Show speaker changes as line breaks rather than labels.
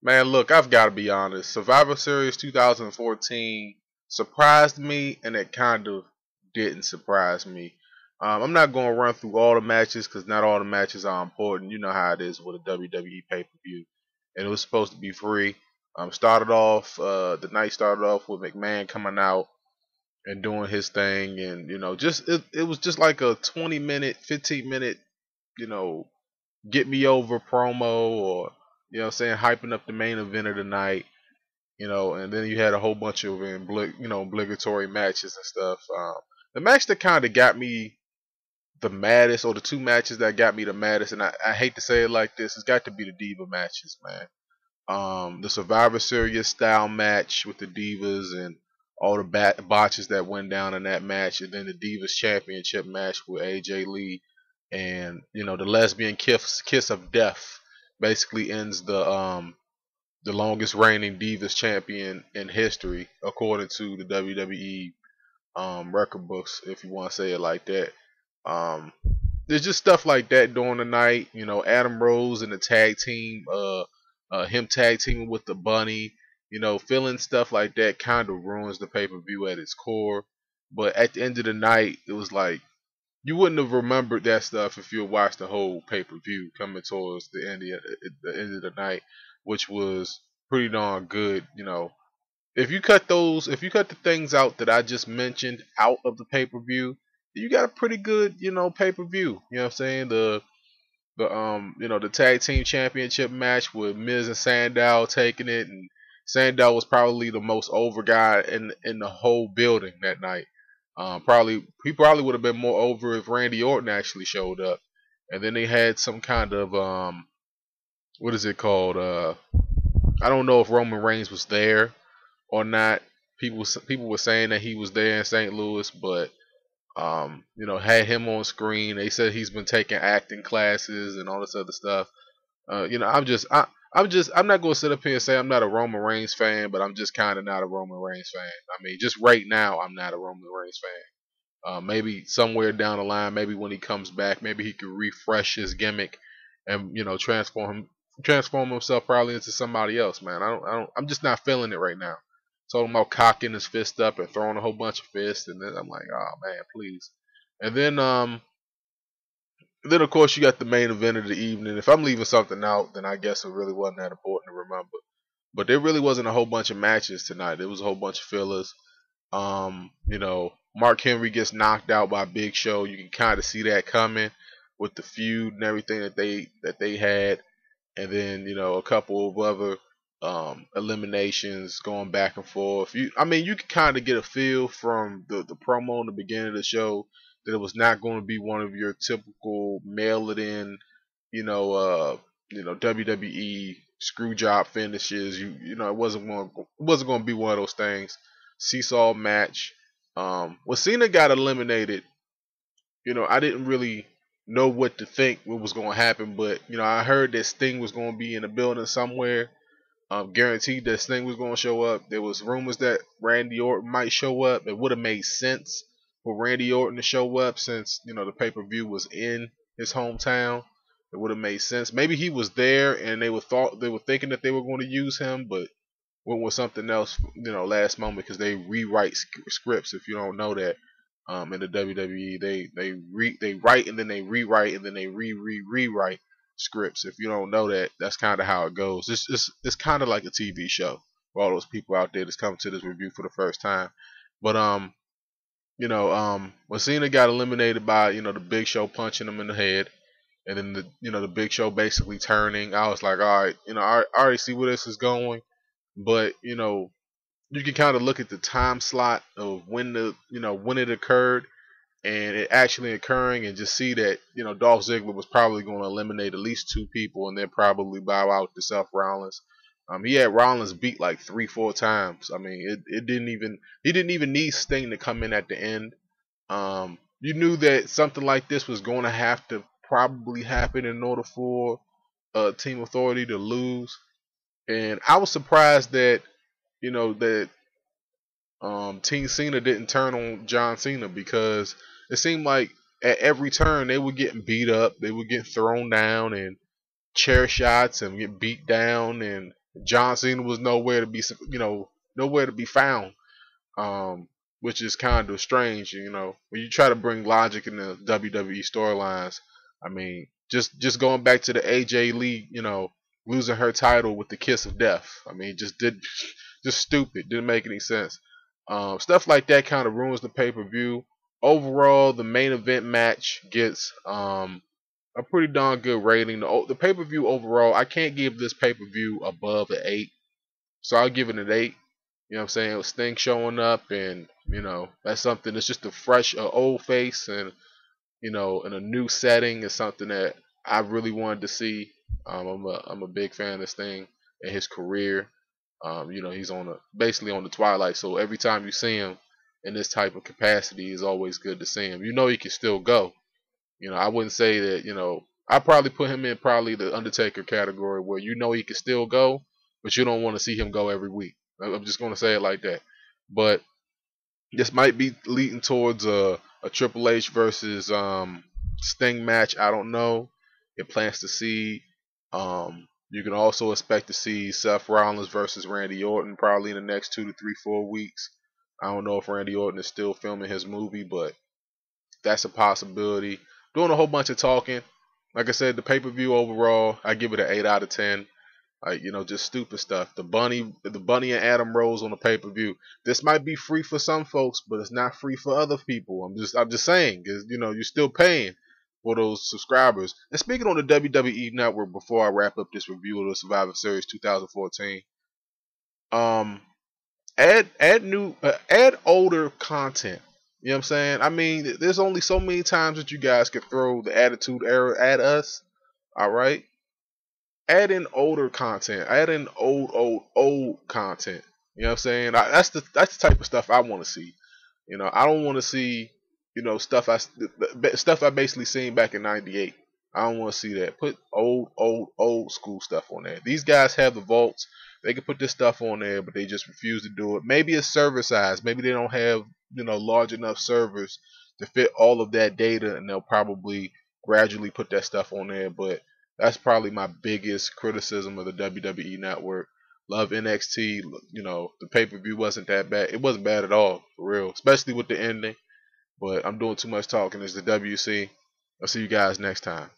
Man, look, I've got to be honest. Survivor Series 2014 surprised me, and it kind of didn't surprise me. I'm not going to run through all the matches because not all the matches are important. You know how it is with a WWE pay-per-view, and it was supposed to be free. The night started off with McMahon coming out and doing his thing, and just it was just like a 20-minute, 15-minute, you know, get me over promo, or what I'm saying, hyping up the main event of the night, and then you had a whole bunch of obligatory matches and stuff. The match that kind of got me the maddest, or the two matches that got me the maddest, and I hate to say it like this, it's got to be the Diva matches, man. The Survivor Series style match with the Divas and all the botches that went down in that match, and then the Divas Championship match with AJ Lee, and the lesbian kiss of death basically ends the longest reigning Divas champion in history, according to the WWE record books, if you want to say it like that. Um, there's just stuff like that during the night. Adam Rose and the tag team, him tag teaming with the Bunny. Feeling stuff like that kind of ruins the pay per view at its core. But at the end of the night, it was like you wouldn't have remembered that stuff if you had watched the whole pay per view coming towards the end of the night, which was pretty darn good. If you cut the things out that I just mentioned out of the pay per view, you got a pretty good pay per view. You know what I'm saying? The tag team championship match with Miz and Sandow taking it, and Sandow was probably the most over guy in the whole building that night. He probably would have been more over if Randy Orton actually showed up. And then they had some kind of what is it called? I don't know if Roman Reigns was there or not. People were saying that he was there in St. Louis, but had him on screen. They said he's been taking acting classes and all this other stuff. I'm not gonna sit up here and say I'm not a Roman Reigns fan, but I'm just kind of not a Roman Reigns fan. I mean, just right now, I'm not a Roman Reigns fan. Maybe somewhere down the line, maybe when he comes back, maybe he could refresh his gimmick and transform himself probably into somebody else, man. I'm just not feeling it right now. Talking about cocking his fist up and throwing a whole bunch of fists, and then I'm like, oh man, please. And then of course you got the main event of the evening. If I'm leaving something out, then I guess it really wasn't that important to remember. But there really wasn't a whole bunch of matches tonight. There was a whole bunch of fillers. Mark Henry gets knocked out by Big Show. You can kind of see that coming with the feud and everything that they had, and then a couple of other eliminations going back and forth. You can kind of get a feel from the promo in the beginning of the show that it was not going to be one of your typical mail it in, WWE screw job finishes. It wasn't going to be one of those things. Seesaw match. When Cena got eliminated, I didn't really know what to think, what was going to happen, but I heard that Sting was going to be in the building somewhere. Guaranteed that Sting was going to show up. There was rumors that Randy Orton might show up. It would have made sense for Randy Orton to show up since the pay-per-view was in his hometown. It would have made sense. Maybe he was there and they were thinking that they were going to use him, but went with something else, last moment, because they rewrite scripts. If you don't know that, in the WWE, they write and then they rewrite and then they rewrite scripts. If you don't know that, that's kind of how it goes. It's kind of like a TV show for all those people out there that's coming to this review for the first time. But when Cena got eliminated by the Big Show punching him in the head, and then the Big Show basically turning, I was like, all right, I already see where this is going, but you can kind of look at the time slot of when it occurred and it actually occurring, and just see that Dolph Ziggler was probably going to eliminate at least two people and then probably bow out to Seth Rollins. He had Rollins beat like 3-4 times. I mean, he didn't even need Sting to come in at the end. You knew that something like this was going to have to probably happen in order for Team Authority to lose, and I was surprised that Team Cena didn't turn on John Cena, because it seemed like at every turn they were getting beat up, they were getting thrown down and chair shots and get beat down, and John Cena was nowhere to be, nowhere to be found. Which is kind of strange, when you try to bring logic in the WWE storylines. I mean, just going back to the AJ Lee, losing her title with the kiss of death. I mean, just stupid. Didn't make any sense. Stuff like that kind of ruins the pay per view. Overall, the main event match gets a pretty darn good rating. The pay per view overall, I can't give this pay per view above an 8, so I'll give it an 8. You know what I'm saying? With Sting showing up, and that's something that's just a fresh, old face, and in a new setting is something that I really wanted to see. I'm a big fan of Sting and his career. He's basically on the twilight, so every time you see him in this type of capacity, is always good to see him. He can still go. I wouldn't say that. I probably put him in probably the Undertaker category, where he can still go, but you don't want to see him go every week. I'm just going to say it like that. But this might be leading towards a Triple H versus Sting match. I don't know. It plans to see. You can also expect to see Seth Rollins versus Randy Orton probably in the next 2 to 3, 4 weeks. I don't know if Randy Orton is still filming his movie, but that's a possibility. Doing a whole bunch of talking. Like I said, the pay-per-view overall, I give it an 8 out of 10. Like, just stupid stuff. The bunny and Adam Rose on the pay-per-view. This might be free for some folks, but it's not free for other people. I'm just saying, because you're still paying for those subscribers. And speaking on the WWE Network, before I wrap up this review of the Survivor Series 2014, add older content. You know what I'm saying? I mean, there's only so many times that you guys can throw the Attitude Era at us. All right. Add in older content. Add in old content. You know what I'm saying? That's the type of stuff I want to see. I don't want to see stuff I basically seen back in '98. I don't want to see that. Put old school stuff on there. These guys have the vaults. They can put this stuff on there, but they just refuse to do it. Maybe it's server size. Maybe they don't have large enough servers to fit all of that data, and they'll probably gradually put that stuff on there. But that's probably my biggest criticism of the WWE Network. Love NXT. The pay per view wasn't that bad. It wasn't bad at all, for real. Especially with the ending. But I'm doing too much talking. It's the WC. I'll see you guys next time.